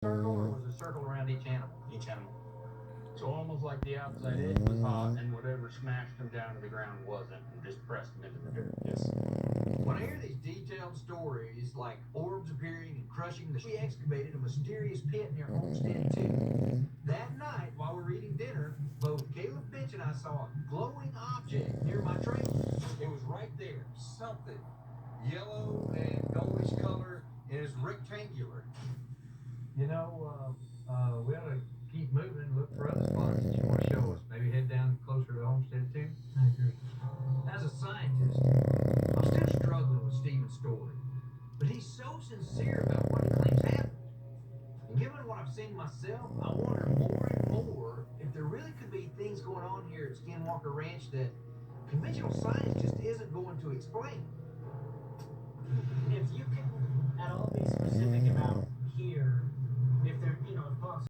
circle, or was a circle around each animal? Each animal. So almost like the outside edge was hot, and whatever smashed them down to the ground wasn't, and just pressed them into the dirt. Yes. When I hear these detailed stories, like orbs appearing and crushing, we excavated a mysterious pit near Homestead 2. That night, while we're eating dinner, both Caleb Finch and I saw a glowing object near my trailer. It was right there, something yellow and goldish color, and it's rectangular. You know, we ought to keep moving and look for other spots that you want to show us. Maybe head down closer to Homestead 2. I agree. As a scientist, I'm still struggling with Steven's story, but he's so sincere about what he claims happened. And given what I've seen myself, I wonder more and more if there really could be things going on here at Skinwalker Ranch that conventional science just isn't going to explain. If you can at all be specific about